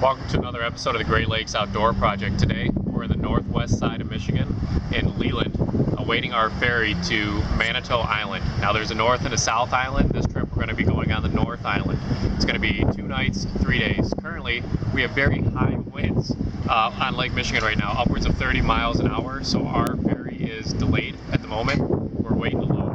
Welcome to another episode of the Great Lakes Outdoor Project. Today we're in the northwest side of Michigan in Leland, awaiting our ferry to Manitou Island. Now there's a north and a south island. This trip we're going to be going on the north island. It's going to be 2 nights, 3 days. Currently we have very high winds on Lake Michigan right now, upwards of 30 miles an hour, so our ferry is delayed at the moment. We're waiting to load.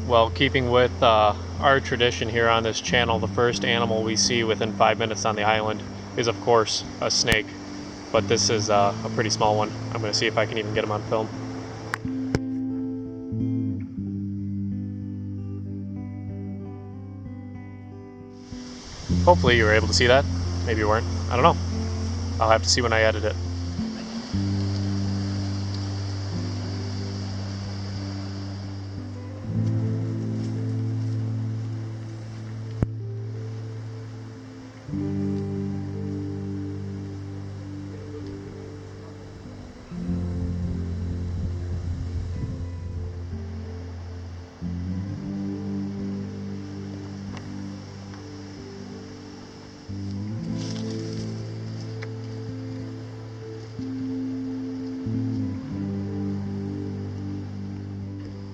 Well, keeping with our tradition here on this channel, the first animal we see within 5 minutes on the island is, of course, a snake. But this is a pretty small one. I'm going to see if I can even get him on film. Hopefully you were able to see that. Maybe you weren't. I don't know. I'll have to see when I edit it.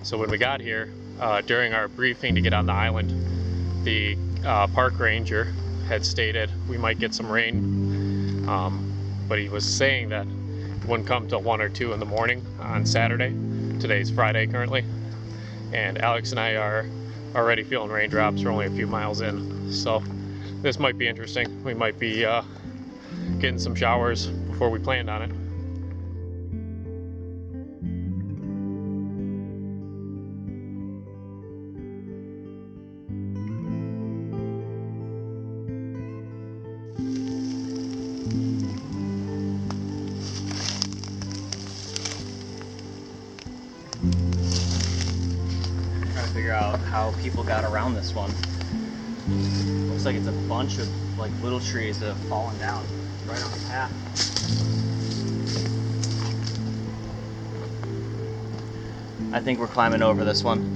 So when we got here, during our briefing to get on the island, the park ranger had stated we might get some rain, but he was saying that it wouldn't come till 1 or 2 in the morning on Saturday. Today's Friday currently, and Alex and I are already feeling raindrops. We're only a few miles in, so this might be interesting. We might be getting some showers before we planned on it. Figure out how people got around this one. Looks like it's a bunch of like little trees that have fallen down right on the path. I think we're climbing over this one.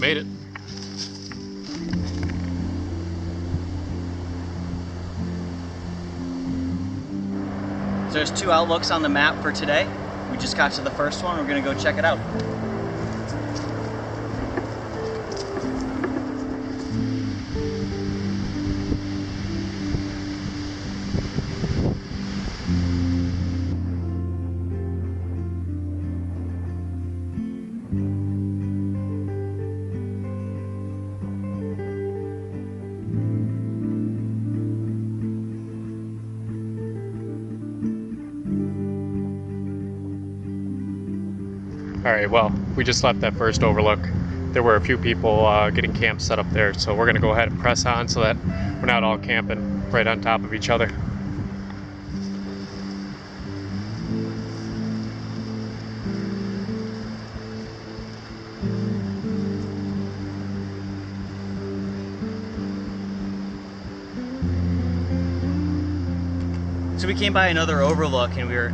Made it. So there's 2 outlooks on the map for today. We just got to the first one. We're gonna go check it out. Alright, well, we just left that first overlook. There were a few people getting camp set up there, so we're going to go ahead and press on so that we're not all camping right on top of each other. So we came by another overlook and we were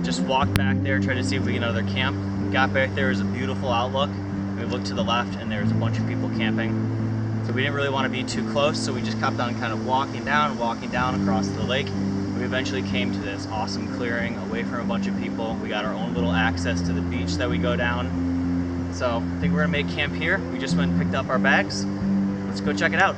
just walked back there, tried to see if we get another camp. Got back there, was a beautiful outlook. We looked to the left and there was a bunch of people camping. So we didn't really want to be too close, so we just kept on kind of walking down across the lake. We eventually came to this awesome clearing away from a bunch of people. We got our own little access to the beach that we go down. So I think we're gonna make camp here. We just went and picked up our bags. Let's go check it out.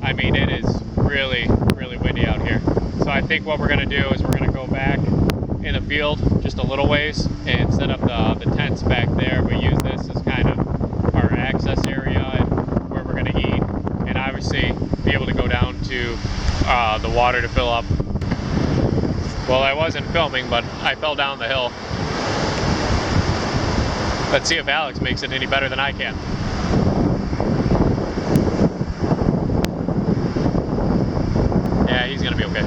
I mean, it is really, really windy out here. So I think what we're going to do is we're going to go back in the field just a little ways and set up the tents back there. We use this as kind of our access area and where we're going to eat, and obviously be able to go down to the water to fill up. Well, I wasn't filming, but I fell down the hill. Let's see if Alex makes it any better than I can. Yeah, he's gonna be okay.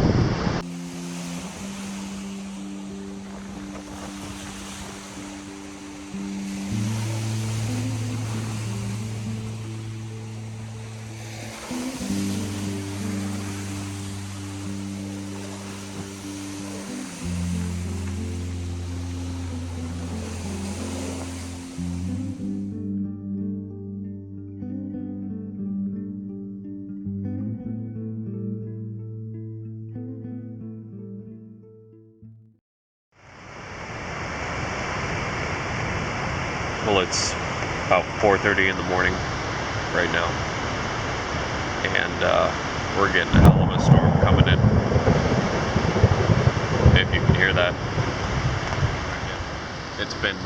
Well, it's about 4:30 in the morning right now, and we're getting a hell of a storm coming in, if you can hear that. It's been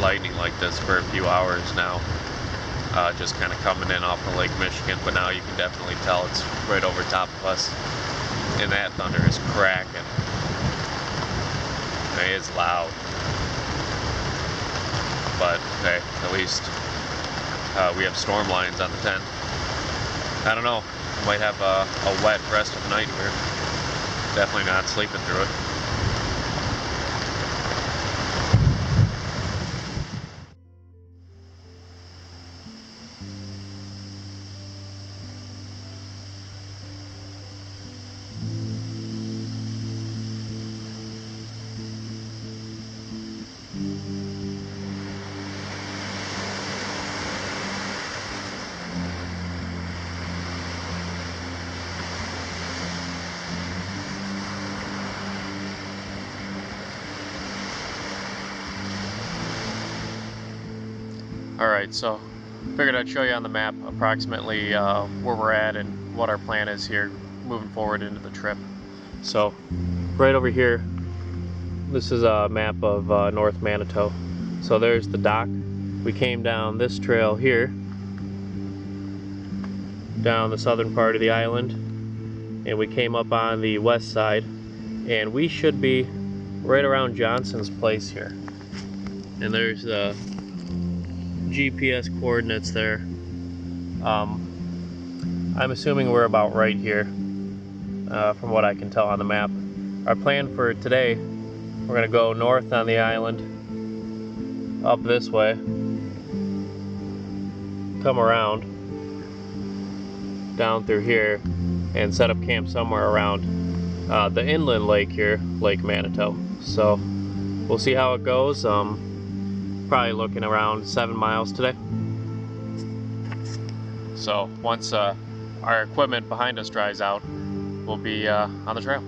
lightning like this for a few hours now, just kind of coming in off of Lake Michigan, but now you can definitely tell it's right over top of us, and that thunder is cracking. It's loud. But hey, at least we have storm lines on the tent. I don't know, might have a wet rest of the night here. Definitely not sleeping through it. Alright, so figured I'd show you on the map approximately where we're at and what our plan is here moving forward into the trip. So right over here, this is a map of North Manitou. So there's the dock. We came down this trail here, down the southern part of the island, and we came up on the west side, and we should be right around Johnson's place here. And there's the GPS coordinates there. I'm assuming we're about right here, from what I can tell on the map. Our plan for today, we're gonna go north on the island, up this way, come around, down through here, and set up camp somewhere around the inland lake here, Lake Manitou. So we'll see how it goes. Probably looking around 7 miles today. So once our equipment behind us dries out, we'll be on the trail.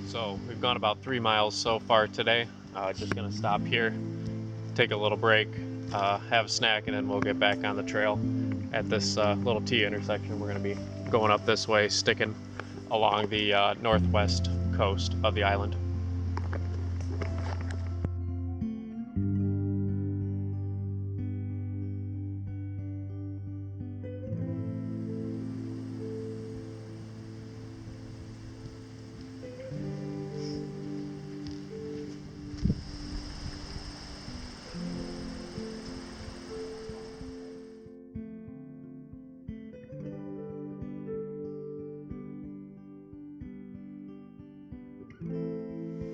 So we've gone about 3 miles so far today. Just gonna stop here, take a little break, have a snack, and then we'll get back on the trail at this little T intersection. We're gonna be going up this way, sticking along the northwest coast of the island.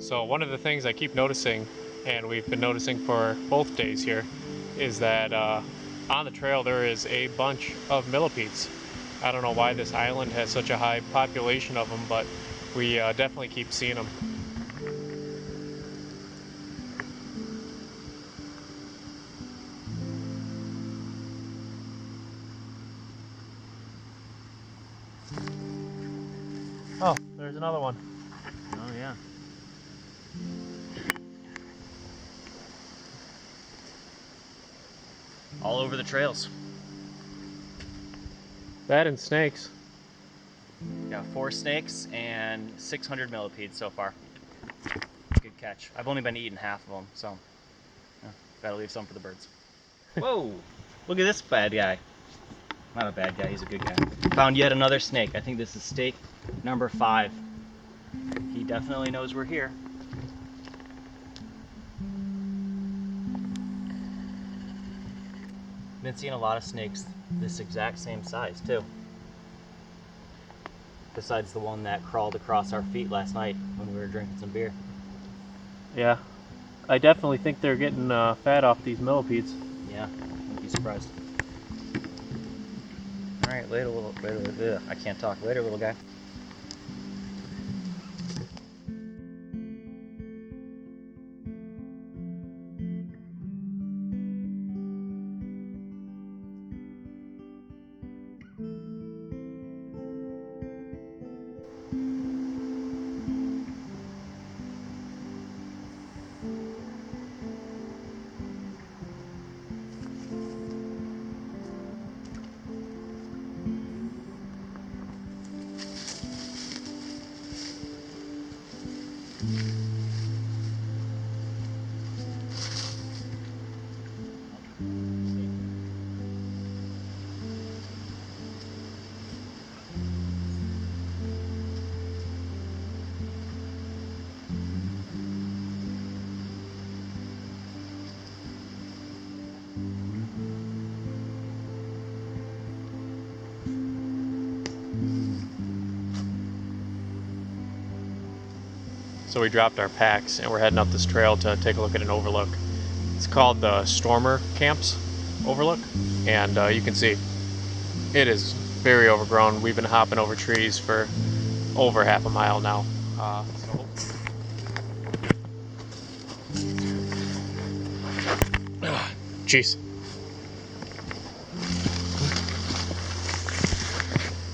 So one of the things I keep noticing, and we've been noticing for both days here, is that on the trail there is a bunch of millipedes. I don't know why this island has such a high population of them, but we definitely keep seeing them. Oh, there's another one. Oh yeah. All over the trails. That and snakes. Got 4 snakes and 600 millipedes so far. Good catch. I've only been eating half of them, so yeah, gotta leave some for the birds. Whoa! Look at this bad guy. Not a bad guy, he's a good guy. Found yet another snake. I think this is snake number 5. He definitely knows we're here. Been seeing a lot of snakes this exact same size too. Besides the one that crawled across our feet last night when we were drinking some beer. Yeah, I definitely think they're getting fat off these millipedes. Yeah, wouldn't be surprised. All right, later, I can't talk. Later, little guy. So we dropped our packs and we're heading up this trail to take a look at an overlook. It's called the Stormer Camps Overlook, and you can see it is very overgrown. We've been hopping over trees for over half a mile now. Jeez.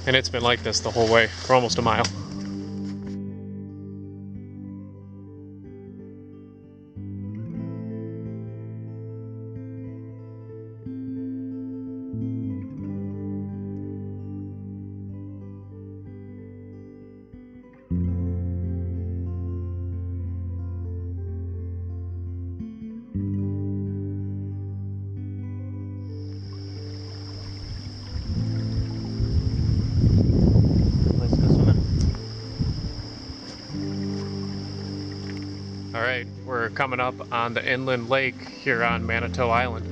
And it's been like this the whole way for almost a mile. Alright, we're coming up on the inland lake here on Manitou Island.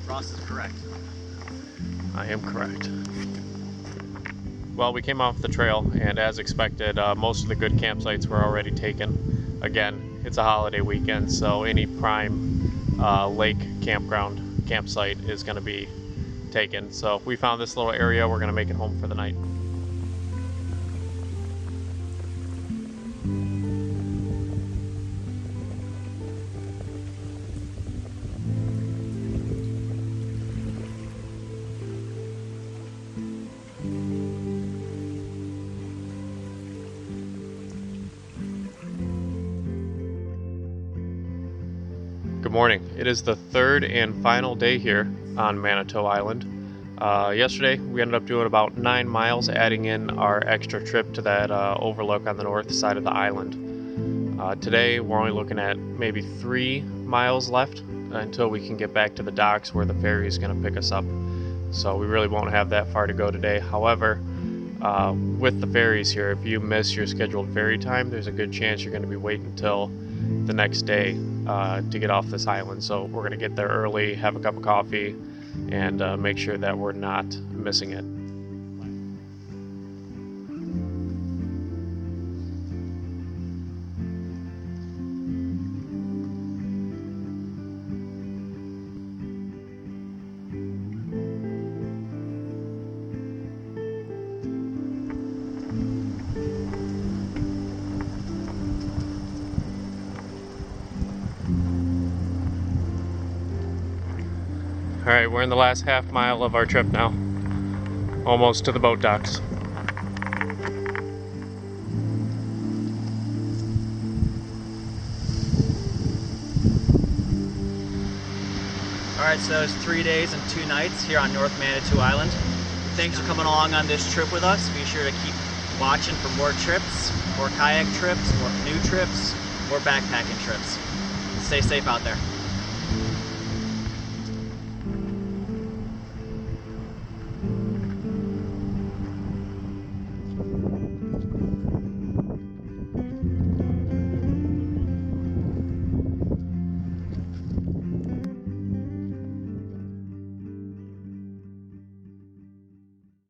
Ross is correct. I am correct. Well, we came off the trail, and as expected, most of the good campsites were already taken. Again, it's a holiday weekend, so any prime lake campsite is going to be taken. So we found this little area. We're going to make it home for the night. Good morning. It is the third and final day here on Manitou Island. Yesterday we ended up doing about 9 miles, adding in our extra trip to that overlook on the north side of the island. Today we're only looking at maybe 3 miles left until we can get back to the docks where the ferry is going to pick us up. So we really won't have that far to go today. However, with the ferries here, if you miss your scheduled ferry time, there's a good chance you're going to be waiting until the next day to get off this island. So we're going to get there early, have a cup of coffee, and make sure that we're not missing it. Alright, we're in the last half mile of our trip now. Almost to the boat docks. Alright, so that was 3 days and 2 nights here on North Manitou Island. Thanks for coming along on this trip with us. Be sure to keep watching for more trips, more kayak trips, more canoe trips, more backpacking trips. Stay safe out there.